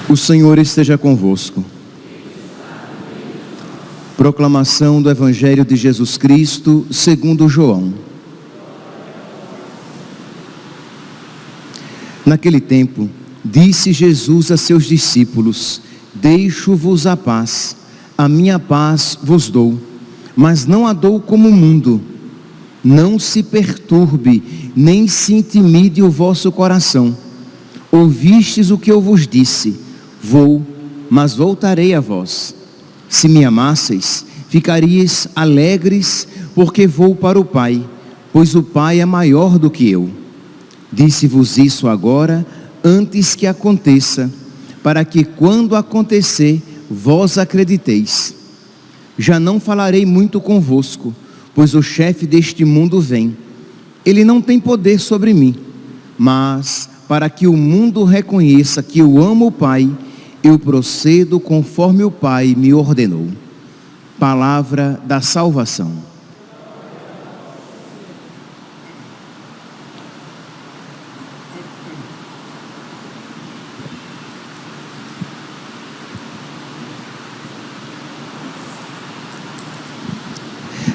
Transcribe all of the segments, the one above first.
O Senhor esteja convosco. Proclamação do Evangelho de Jesus Cristo segundo João. Naquele tempo, disse Jesus a seus discípulos: deixo-vos a paz, a minha paz vos dou, mas não a dou como o mundo. Não se perturbe, nem se intimide o vosso coração. Ouvistes o que eu vos disse: vou, mas voltarei a vós. Se me amasseis, ficaríeis alegres, porque vou para o Pai, pois o Pai é maior do que eu. Disse-vos isso agora, antes que aconteça, para que quando acontecer, vós acrediteis. Já não falarei muito convosco, pois o chefe deste mundo vem. Ele não tem poder sobre mim, mas para que o mundo reconheça que eu amo o Pai, eu procedo conforme o Pai me ordenou. Palavra da salvação.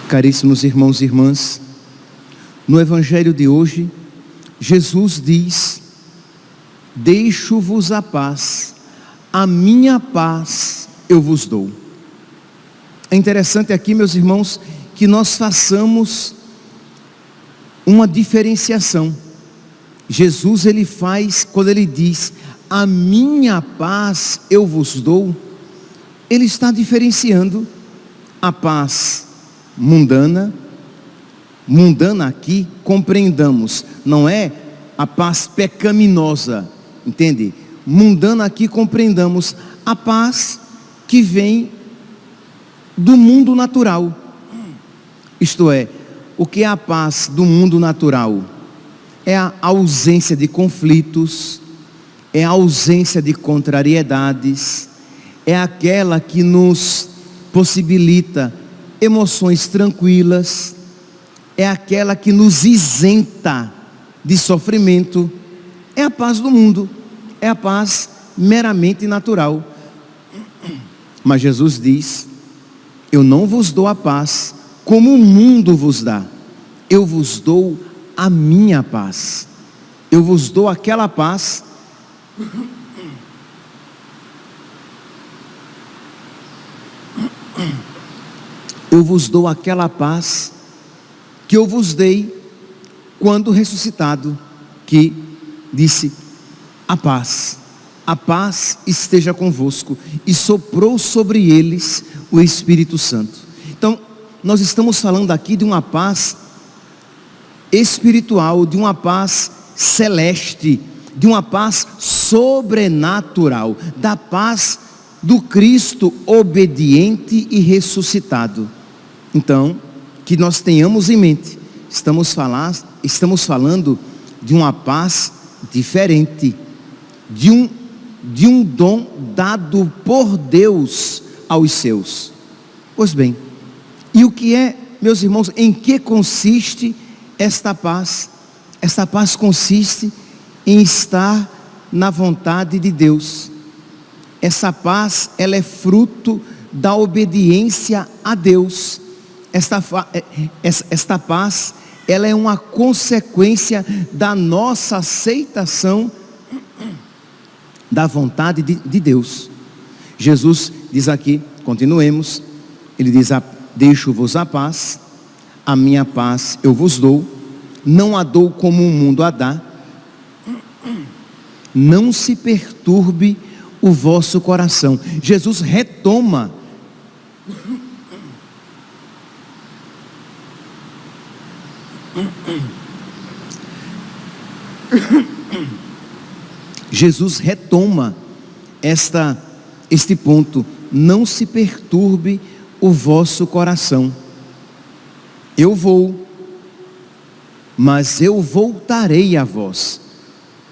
Caríssimos irmãos e irmãs, no Evangelho de hoje, Jesus diz: deixo-vos a paz, a minha paz eu vos dou. É interessante aqui, meus irmãos, que nós façamos uma diferenciação. Jesus, ele faz, quando ele diz, a minha paz eu vos dou, ele está diferenciando a paz mundana aqui, compreendamos, não é a paz pecaminosa, entende? Mundana aqui compreendamos a paz que vem do mundo natural. Isto é, o que é a paz do mundo natural? É a ausência de conflitos, é a ausência de contrariedades, é aquela que nos possibilita emoções tranquilas, é aquela que nos isenta de sofrimento. É a paz do mundo, é a paz meramente natural. Mas Jesus diz: eu não vos dou a paz como o mundo vos dá, eu vos dou a minha paz. Eu vos dou aquela paz que eu vos dei quando ressuscitado, que disse: a paz esteja convosco, e soprou sobre eles o Espírito Santo. Então, nós estamos falando aqui de uma paz espiritual, de uma paz celeste, de uma paz sobrenatural, da paz do Cristo obediente e ressuscitado. Então, que nós tenhamos em mente, estamos falando de uma paz diferente, de um dom dado por Deus aos seus. Pois bem, e o que é, meus irmãos, em que consiste esta paz? Esta paz consiste em estar na vontade de Deus. Essa paz, ela é fruto da obediência a Deus. Esta paz, ela é uma consequência da nossa aceitação da vontade de Deus. Jesus diz aqui, continuemos, ele diz: deixo-vos a paz, a minha paz eu vos dou, não a dou como o mundo a dá. Não se perturbe o vosso coração. Jesus retoma este ponto: não se perturbe o vosso coração. Eu vou, mas eu voltarei a vós.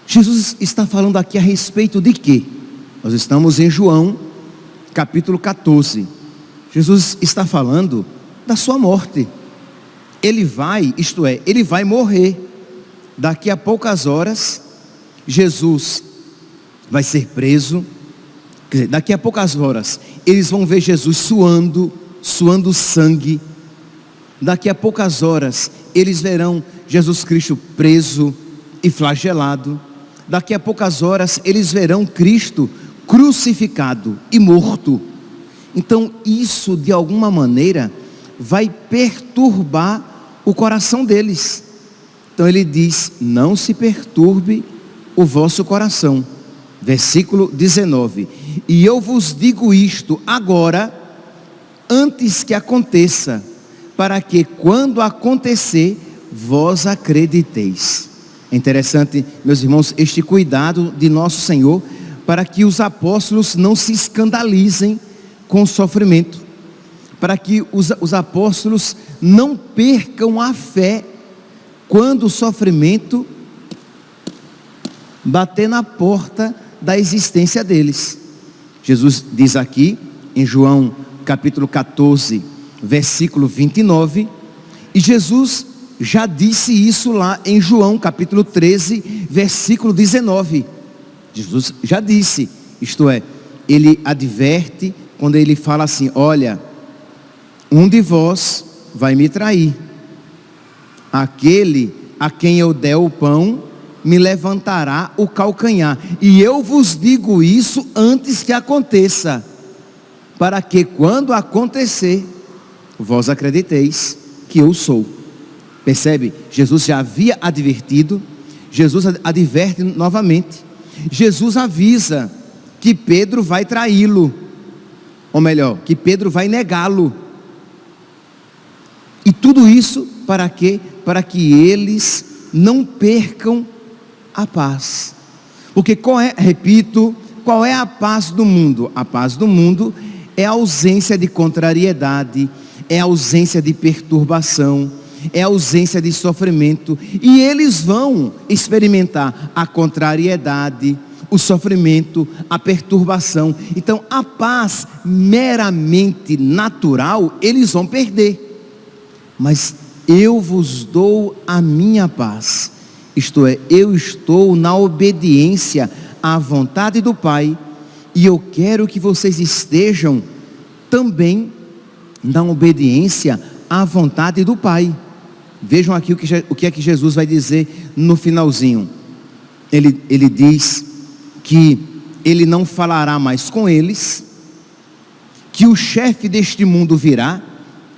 Jesus está falando aqui a respeito de quê? Nós estamos em João, capítulo 14. Jesus está falando da sua morte. Ele vai, isto é, ele vai morrer. Daqui a poucas horas, Jesus vai ser preso. Quer dizer, daqui a poucas horas, eles vão ver Jesus suando sangue. Daqui a poucas horas, eles verão Jesus Cristo preso e flagelado. Daqui a poucas horas, eles verão Cristo crucificado e morto. Então, isso de alguma maneira vai perturbar o coração deles. Então ele diz: não se perturbe o vosso coração. Versículo 19: e eu vos digo isto agora, antes que aconteça, para que quando acontecer, vós acrediteis. É interessante, meus irmãos, este cuidado de nosso Senhor, para que os apóstolos não se escandalizem com o sofrimento, para que os apóstolos não percam a fé, quando o sofrimento bater na porta da existência deles. Jesus diz aqui, em João capítulo 14, versículo 29, e Jesus já disse isso lá em João capítulo 13, versículo 19. Jesus já disse, isto é, ele adverte quando ele fala assim: olha, um de vós vai me trair. Aquele a quem eu der o pão me levantará o calcanhar. E eu vos digo isso antes que aconteça, para que quando acontecer, vós acrediteis que eu sou. Percebe? Jesus já havia advertido, Jesus adverte novamente. Jesus avisa que Pedro vai traí-lo, ou melhor, que Pedro vai negá-lo. E tudo isso para quê? Para que eles não percam a paz. Porque qual é a paz do mundo? A paz do mundo é a ausência de contrariedade, é a ausência de perturbação, é a ausência de sofrimento. E eles vão experimentar a contrariedade, o sofrimento, a perturbação. Então a paz meramente natural eles vão perder. Mas eu vos dou a minha paz, isto é, eu estou na obediência à vontade do Pai, e eu quero que vocês estejam também na obediência à vontade do Pai. Vejam aqui o que é que Jesus vai dizer no finalzinho. Ele diz que ele não falará mais com eles, que o chefe deste mundo virá,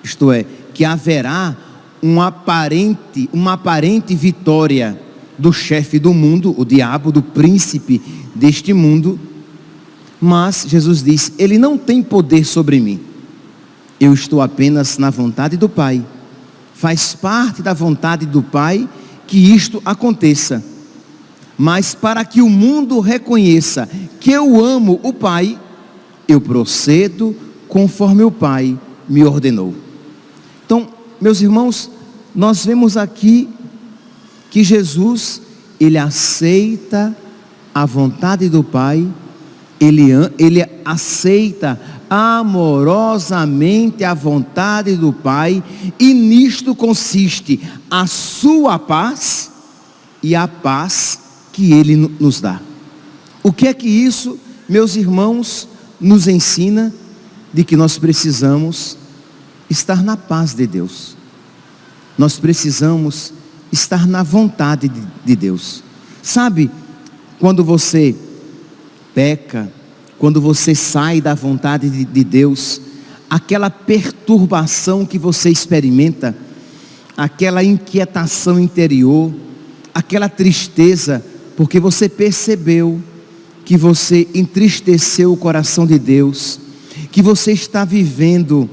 isto é, que haverá uma aparente vitória do chefe do mundo, o diabo, do príncipe deste mundo. Mas Jesus diz: ele não tem poder sobre mim, eu estou apenas na vontade do Pai. Faz parte da vontade do Pai que isto aconteça. Mas para que o mundo reconheça que eu amo o Pai, eu procedo conforme o Pai me ordenou. Então, meus irmãos, nós vemos aqui que Jesus, ele aceita a vontade do Pai, ele aceita amorosamente a vontade do Pai, e nisto consiste a sua paz e a paz que ele nos dá. O que é que isso, meus irmãos, nos ensina? De que nós precisamos estar na paz de Deus. Nós precisamos estar na vontade de Deus. Sabe, quando você peca, quando você sai da vontade de Deus, aquela perturbação que você experimenta, aquela inquietação interior, aquela tristeza, porque você percebeu que você entristeceu o coração de Deus, que você está vivendo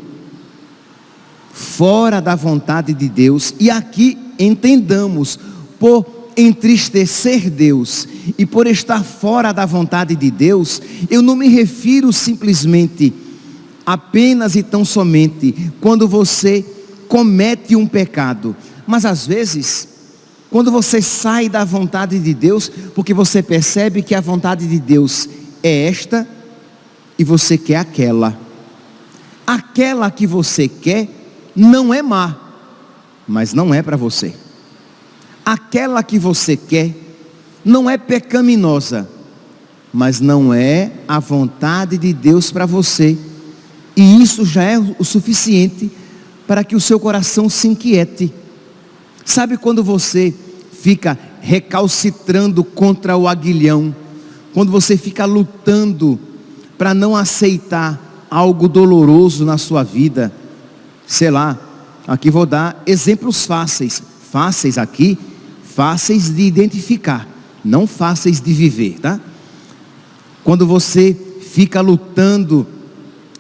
fora da vontade de Deus. E aqui entendamos, por entristecer Deus e por estar fora da vontade de Deus, eu não me refiro simplesmente, apenas e tão somente quando você comete um pecado, mas às vezes quando você sai da vontade de Deus, porque você percebe que a vontade de Deus é esta e você quer aquela. Aquela que você quer não é má, mas não é para você. Aquela que você quer não é pecaminosa, mas não é a vontade de Deus para você. E isso já é o suficiente para que o seu coração se inquiete. Sabe quando você fica recalcitrando contra o aguilhão, quando você fica lutando para não aceitar algo doloroso na sua vida? Sei lá, aqui vou dar exemplos fáceis aqui, fáceis de identificar, não fáceis de viver, tá? Quando você fica lutando,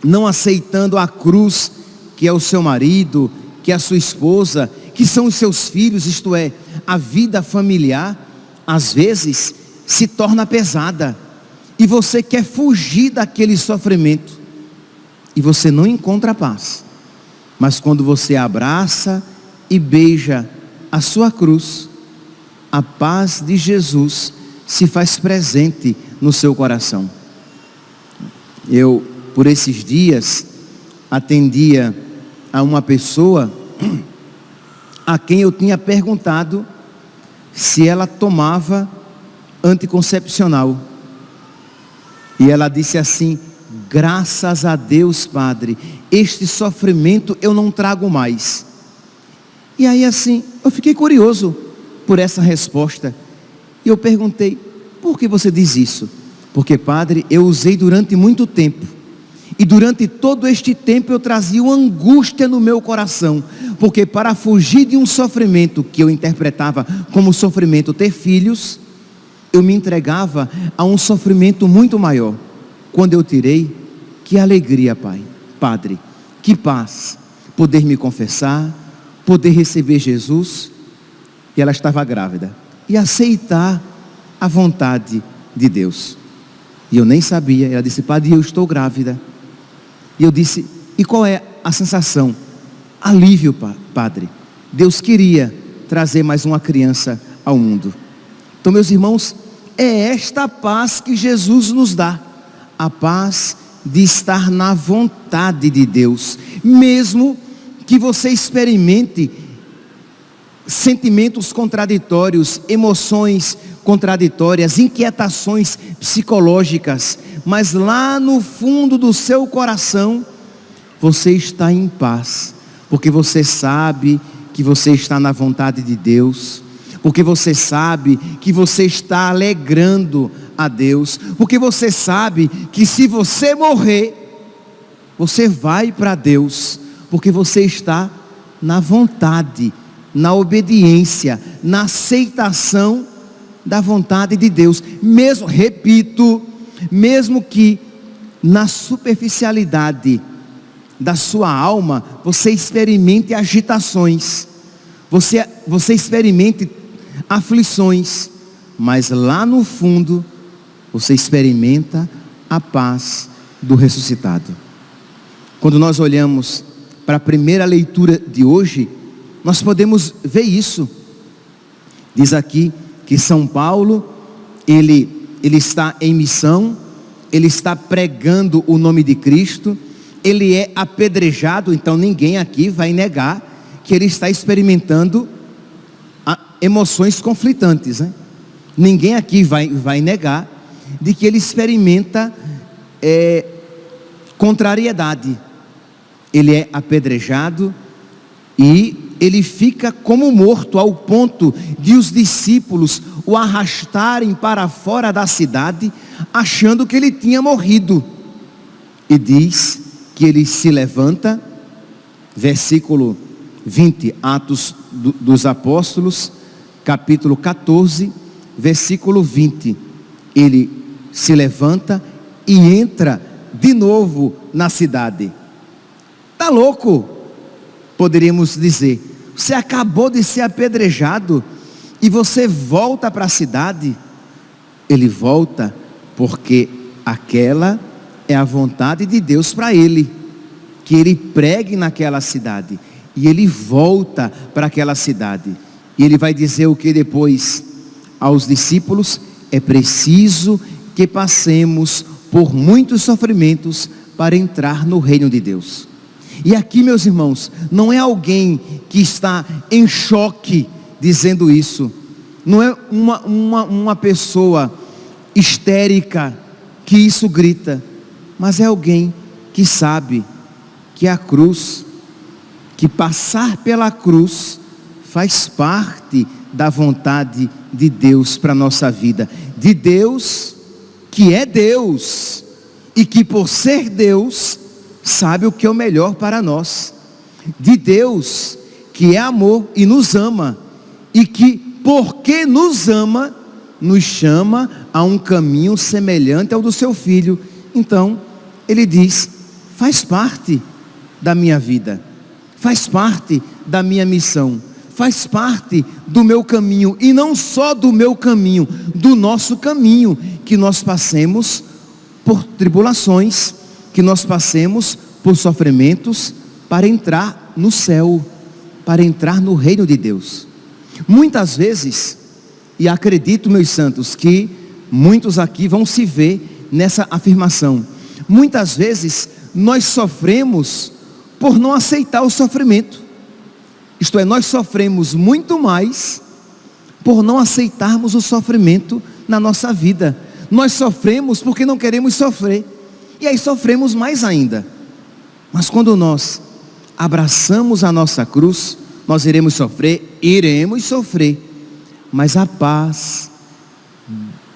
não aceitando a cruz, que é o seu marido, que é a sua esposa, que são os seus filhos, isto é, a vida familiar, às vezes se torna pesada, e você quer fugir daquele sofrimento, e você não encontra paz. Mas quando você abraça e beija a sua cruz, a paz de Jesus se faz presente no seu coração. Eu, por esses dias, atendia a uma pessoa a quem eu tinha perguntado se ela tomava anticoncepcional. E ela disse assim: graças a Deus, padre, este sofrimento eu não trago mais. E aí assim, eu fiquei curioso por essa resposta. E eu perguntei: por que você diz isso? Porque, padre, eu usei durante muito tempo. E durante todo este tempo eu trazia uma angústia no meu coração. Porque para fugir de um sofrimento que eu interpretava como sofrimento ter filhos, eu me entregava a um sofrimento muito maior. Quando eu tirei, que alegria, padre, que paz, poder me confessar, poder receber Jesus, e ela estava grávida, e aceitar a vontade de Deus. E eu nem sabia. Ela disse: padre, eu estou grávida. E eu disse: e qual é a sensação? Alívio, padre. Deus queria trazer mais uma criança ao mundo. Então, meus irmãos, é esta paz que Jesus nos dá, a paz de estar na vontade de Deus, mesmo que você experimente sentimentos contraditórios, emoções contraditórias, inquietações psicológicas, mas lá no fundo do seu coração, você está em paz, porque você sabe que você está na vontade de Deus, porque você sabe que você está alegrando a Deus, porque você sabe que se você morrer, você vai para Deus, porque você está na vontade, na obediência, na aceitação da vontade de Deus. Mesmo, repito, mesmo que na superficialidade da sua alma você experimente agitações, você experimente aflições, mas lá no fundo você experimenta a paz do ressuscitado. Quando nós olhamos para a primeira leitura de hoje, nós podemos ver isso. Diz aqui que São Paulo, ele está em missão, ele está pregando o nome de Cristo, ele é apedrejado. Então ninguém aqui vai negar que ele está experimentando emoções conflitantes, né? Ninguém aqui vai negar de que ele experimenta contrariedade. Ele é apedrejado e ele fica como morto, ao ponto de os discípulos o arrastarem para fora da cidade, achando que ele tinha morrido. E diz que ele se levanta, versículo 20, Atos dos Apóstolos, capítulo 14, versículo 20, ele se levanta e entra de novo na cidade. Está louco? Poderíamos dizer. Você acabou de ser apedrejado e você volta para a cidade. Ele volta porque aquela é a vontade de Deus para ele, que ele pregue naquela cidade. E ele volta para aquela cidade. E ele vai dizer o que depois aos discípulos? É preciso que passemos por muitos sofrimentos para entrar no reino de Deus. E aqui, meus irmãos, não é alguém que está em choque dizendo isso. Não é uma pessoa histérica que isso grita. Mas é alguém que sabe que a cruz, que passar pela cruz, faz parte da vontade de Deus para a nossa vida. De Deus, que é Deus, e que por ser Deus, sabe o que é o melhor para nós. De Deus, que é amor e nos ama, e que porque nos ama, nos chama a um caminho semelhante ao do seu Filho. Então, ele diz, faz parte da minha vida, faz parte da minha missão, faz parte do meu caminho, e não só do meu caminho, do nosso caminho, que nós passemos por tribulações, que nós passemos por sofrimentos, para entrar no céu, para entrar no reino de Deus. Muitas vezes, e acredito, meus santos, que muitos aqui vão se ver nessa afirmação, muitas vezes nós sofremos por não aceitar o sofrimento. Isto é, nós sofremos muito mais por não aceitarmos o sofrimento na nossa vida. Nós sofremos porque não queremos sofrer, e aí sofremos mais ainda. Mas quando nós abraçamos a nossa cruz, nós iremos sofrer, mas a paz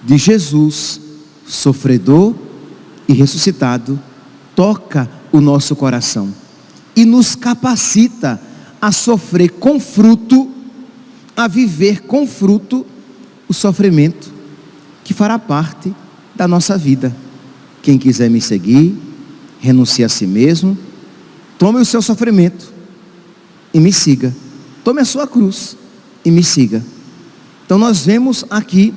de Jesus, sofredor e ressuscitado, toca o nosso coração e nos capacita a sofrer com fruto, a viver com fruto o sofrimento que fará parte da nossa vida. Quem quiser me seguir, renuncie a si mesmo, tome o seu sofrimento e me siga. Tome a sua cruz e me siga. Então nós vemos aqui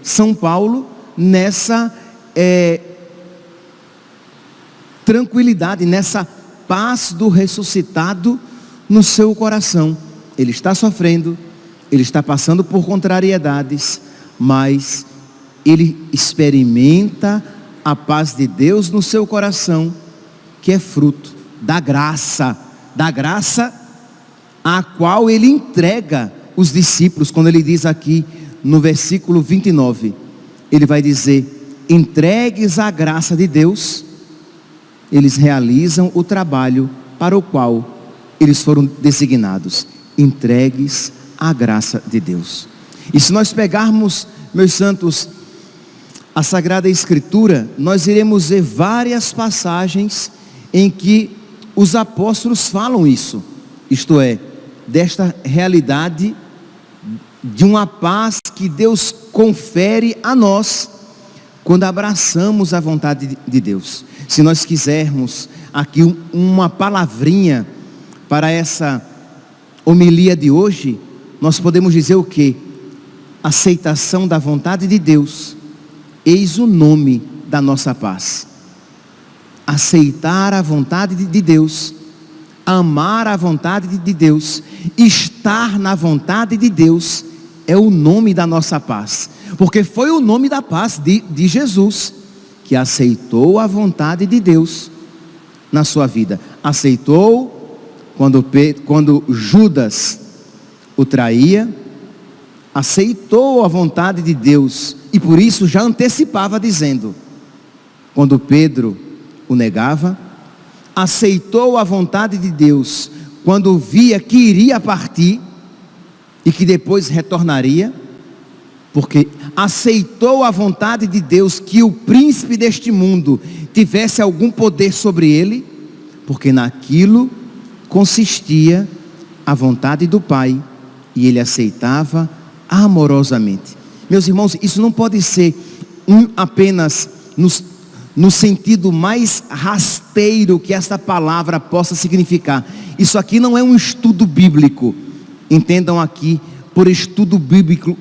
São Paulo nessa tranquilidade, nessa paz do ressuscitado no seu coração. Ele está sofrendo, ele está passando por contrariedades, mas ele experimenta a paz de Deus no seu coração, que é fruto da graça a qual ele entrega os discípulos. Quando ele diz aqui no versículo 29, ele vai dizer, entregues à graça de Deus, eles realizam o trabalho para o qual eles foram designados, entregues à graça de Deus. E se nós pegarmos, meus santos, a Sagrada Escritura, nós iremos ver várias passagens em que os apóstolos falam isso, isto é, desta realidade de uma paz que Deus confere a nós quando abraçamos a vontade de Deus. Se nós quisermos aqui uma palavrinha para essa homilia de hoje, nós podemos dizer o quê? Aceitação da vontade de Deus, eis o nome da nossa paz. Aceitar a vontade de Deus, amar a vontade de Deus, estar na vontade de Deus, é o nome da nossa paz, porque foi o nome da paz de Jesus, que aceitou a vontade de Deus na sua vida. Aceitou quando Judas o traía, aceitou a vontade de Deus, e por isso já antecipava dizendo, quando Pedro o negava, aceitou a vontade de Deus quando via que iria partir e que depois retornaria, porque aceitou a vontade de Deus que o príncipe deste mundo tivesse algum poder sobre ele, porque naquilo consistia a vontade do Pai, e ele aceitava amorosamente. Meus irmãos, isso não pode ser apenas no sentido mais rasteiro que essa palavra possa significar. Isso aqui não é um estudo bíblico. Entendam aqui, por estudo bíblico,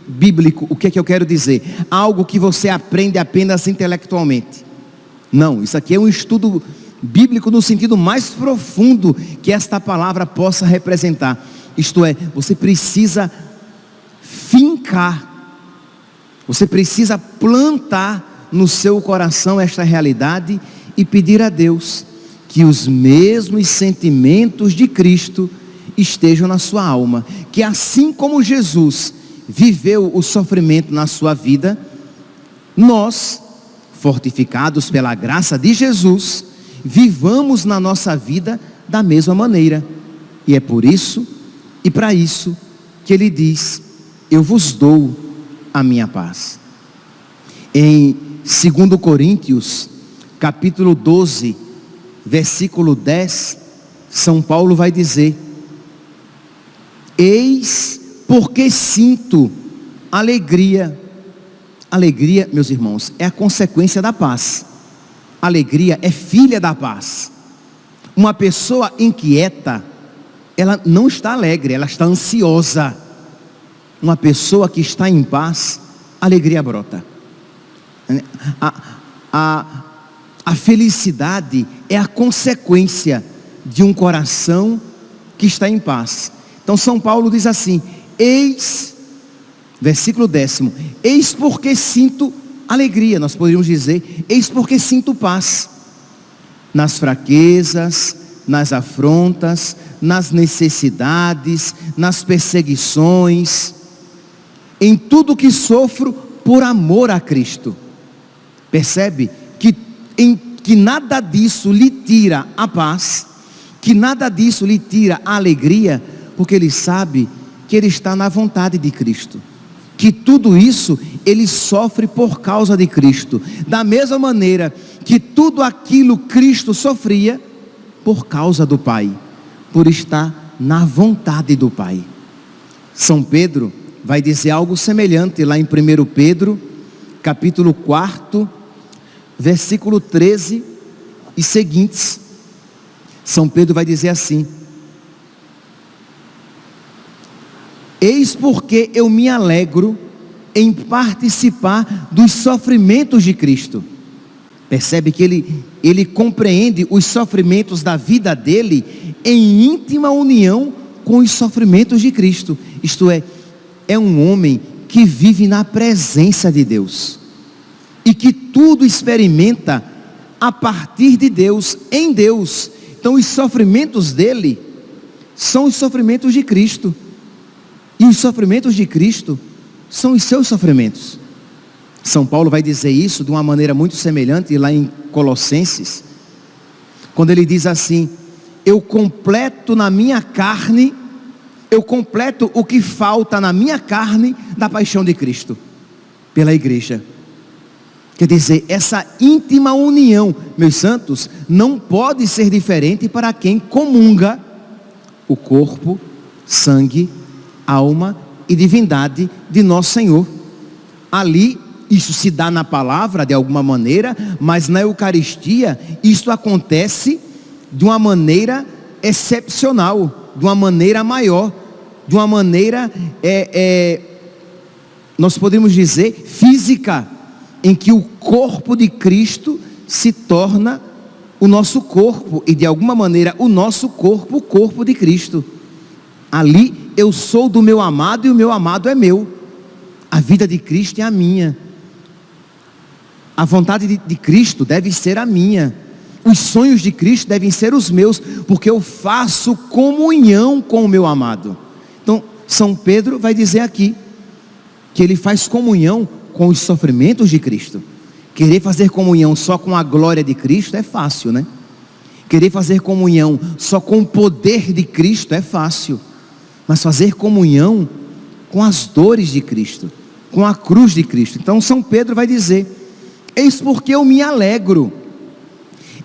o que é que eu quero dizer? Algo que você aprende apenas intelectualmente. Não, isso aqui é um estudo bíblico no sentido mais profundo que esta palavra possa representar. Isto é, você precisa fincar Você precisa plantar no seu coração esta realidade e pedir a Deus que os mesmos sentimentos de Cristo estejam na sua alma. Que assim como Jesus viveu o sofrimento na sua vida, nós, fortificados pela graça de Jesus, vivamos na nossa vida da mesma maneira. E é por isso e para isso que ele diz: eu vos dou a minha paz. Em 2 Coríntios, capítulo 12, versículo 10, São Paulo vai dizer: eis porque sinto alegria. Alegria, meus irmãos, é a consequência da paz. Alegria é filha da paz. Uma pessoa inquieta, ela não está alegre, ela está ansiosa. Uma pessoa que está em paz, a alegria brota. A felicidade é a consequência de um coração que está em paz. Então São Paulo diz assim: eis, versículo 10, eis porque sinto alegria. Nós poderíamos dizer: eis porque sinto paz nas fraquezas, nas afrontas, nas necessidades, nas perseguições, em tudo que sofro por amor a Cristo. Percebe que nada disso lhe tira a paz, que nada disso lhe tira a alegria, porque ele sabe que ele está na vontade de Cristo, que tudo isso ele sofre por causa de Cristo, da mesma maneira que tudo aquilo Cristo sofria por causa do Pai, por estar na vontade do Pai. São Pedro vai dizer algo semelhante lá em 1 Pedro, capítulo 4, versículo 13 e seguintes. São Pedro vai dizer assim: eis porque eu me alegro em participar dos sofrimentos de Cristo. Percebe que ele compreende os sofrimentos da vida dele em íntima união com os sofrimentos de Cristo. Isto é um homem que vive na presença de Deus e que tudo experimenta a partir de Deus, em Deus. Então os sofrimentos dele são os sofrimentos de Cristo, e os sofrimentos de Cristo são os seus sofrimentos. São Paulo vai dizer isso de uma maneira muito semelhante lá em Colossenses, quando ele diz assim: eu completo na minha carne, eu completo o que falta na minha carne da paixão de Cristo pela igreja. Quer dizer, essa íntima união, meus santos, não pode ser diferente para quem comunga o corpo, sangue, alma e divindade de nosso Senhor. Ali, isso se dá na palavra de alguma maneira, mas na Eucaristia, isso acontece de uma maneira excepcional, de uma maneira maior, de uma maneira, nós podemos dizer, física, em que o corpo de Cristo se torna o nosso corpo, e de alguma maneira o nosso corpo, o corpo de Cristo. Ali eu sou do meu amado e o meu amado é meu. A vida de Cristo é a minha. A vontade de Cristo deve ser a minha. Os sonhos de Cristo devem ser os meus, porque eu faço comunhão com o meu amado. Então São Pedro vai dizer aqui que ele faz comunhão com os sofrimentos de Cristo. Querer fazer comunhão só com a glória de Cristo é fácil, né? Querer fazer comunhão só com o poder de Cristo é fácil. Mas fazer comunhão com as dores de Cristo, com a cruz de Cristo. Então São Pedro vai dizer: eis porque eu me alegro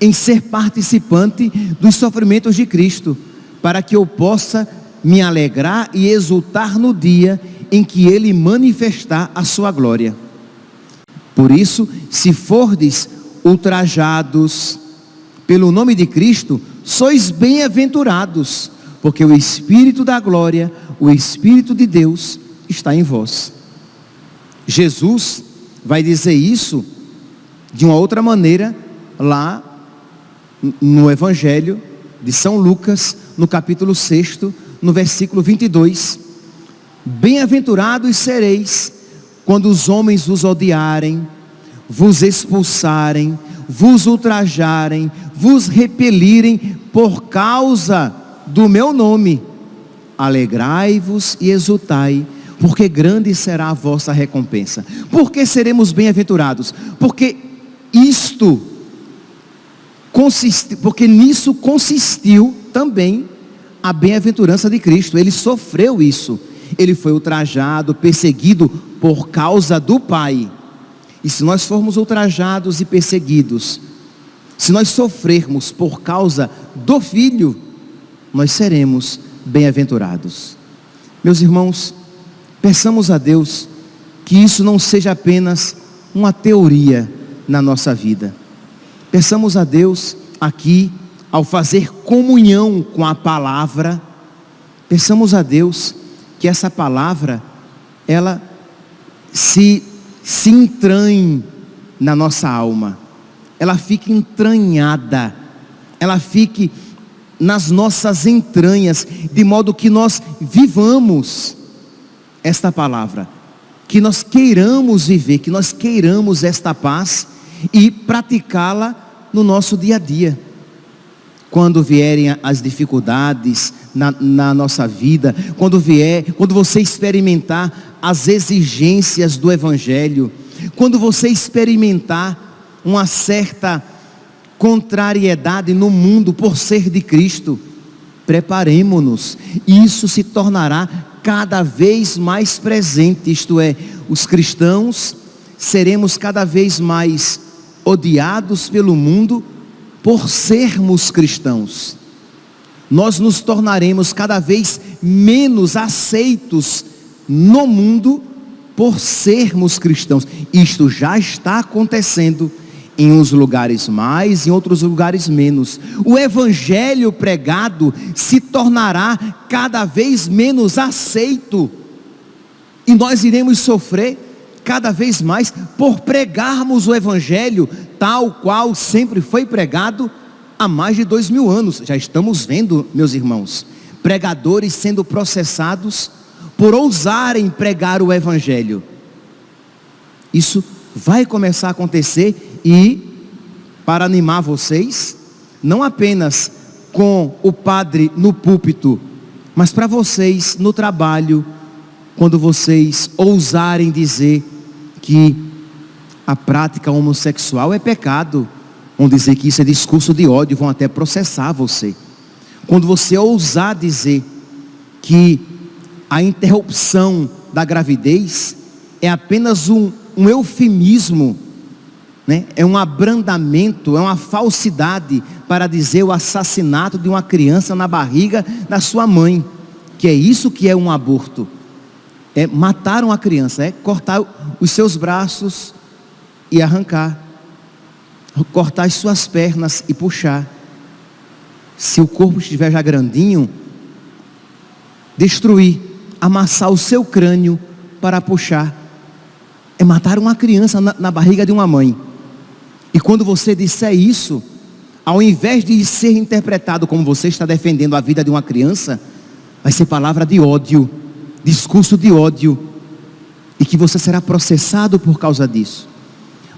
em ser participante dos sofrimentos de Cristo, para que eu possa me alegrar e exultar no dia em que Ele manifestar a sua glória. Por isso, se fordes ultrajados pelo nome de Cristo, sois bem-aventurados, porque o Espírito da glória, o Espírito de Deus está em vós. Jesus vai dizer isso de uma outra maneira lá no Evangelho de São Lucas, no capítulo 6, no versículo 22. Bem-aventurados sereis quando os homens vos odiarem, vos expulsarem, vos ultrajarem, vos repelirem por causa do meu nome, alegrai-vos e exultai, porque grande será a vossa recompensa. Por que seremos bem-aventurados? Porque nisso consistiu também a bem-aventurança de Cristo. Ele sofreu isso. Ele foi ultrajado, perseguido por causa do Pai. E se nós formos ultrajados e perseguidos, se nós sofrermos por causa do Filho, nós seremos bem-aventurados. Meus irmãos, peçamos a Deus que isso não seja apenas uma teoria na nossa vida. Peçamos a Deus aqui, ao fazer comunhão com a palavra, peçamos a Deus que essa palavra, ela se entranhe na nossa alma, ela fique entranhada, ela fique nas nossas entranhas, de modo que nós vivamos esta palavra, que nós queiramos viver, que nós queiramos esta paz e praticá-la no nosso dia a dia. Quando vierem as dificuldades na nossa vida, quando você experimentar as exigências do Evangelho, quando você experimentar uma certa contrariedade no mundo por ser de Cristo, preparemo-nos, isso se tornará cada vez mais presente, isto é, os cristãos seremos cada vez mais odiados pelo mundo por sermos cristãos. Nós nos tornaremos cada vez menos aceitos no mundo por sermos cristãos. Isto já está acontecendo em uns lugares mais, em outros lugares menos. O evangelho pregado se tornará cada vez menos aceito, e nós iremos sofrer cada vez mais por pregarmos o evangelho tal qual sempre foi pregado há mais de 2000 anos. Já estamos vendo, meus irmãos, pregadores sendo processados por ousarem pregar o evangelho. Isso vai começar a acontecer, e para animar vocês, não apenas com o padre no púlpito, mas para vocês no trabalho, quando vocês ousarem dizer que a prática homossexual é pecado, vão dizer que isso é discurso de ódio, vão até processar você. Quando você ousar dizer que a interrupção da gravidez é apenas um eufemismo, né? É um abrandamento, é uma falsidade para dizer o assassinato de uma criança na barriga da sua mãe, que é isso que é um aborto, é matar uma criança, é cortar os seus braços e arrancar, cortar as suas pernas e puxar. Se o corpo estiver já grandinho, destruir, amassar o seu crânio para puxar, é matar uma criança na barriga de uma mãe. E quando você disser isso, ao invés de ser interpretado como você está defendendo a vida de uma criança, vai ser palavra de ódio, discurso de ódio, e que você será processado por causa disso.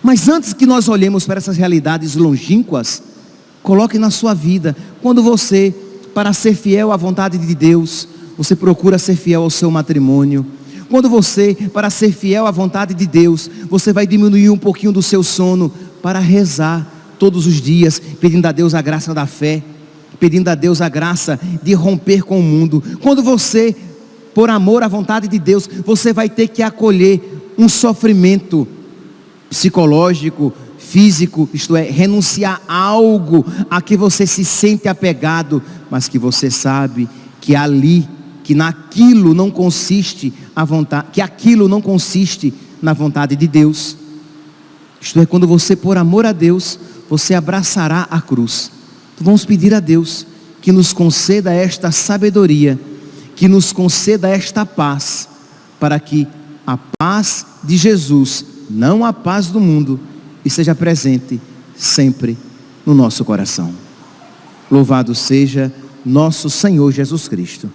Mas antes que nós olhemos para essas realidades longínquas, coloque na sua vida, quando você, para ser fiel à vontade de Deus, você procura ser fiel ao seu matrimônio. Quando você, para ser fiel à vontade de Deus, você vai diminuir um pouquinho do seu sono para rezar todos os dias, pedindo a Deus a graça da fé, pedindo a Deus a graça de romper com o mundo. Quando você, por amor à vontade de Deus, você vai ter que acolher um sofrimento psicológico, físico, isto é, renunciar a algo a que você se sente apegado, mas que você sabe que ali, que naquilo não consiste a vontade, que aquilo não consiste na vontade de Deus. Isto é, quando você, por amor a Deus, você abraçará a cruz. Então vamos pedir a Deus que nos conceda esta sabedoria, que nos conceda esta paz, para que a paz de Jesus, não a paz do mundo, esteja presente sempre no nosso coração. Louvado seja nosso Senhor Jesus Cristo.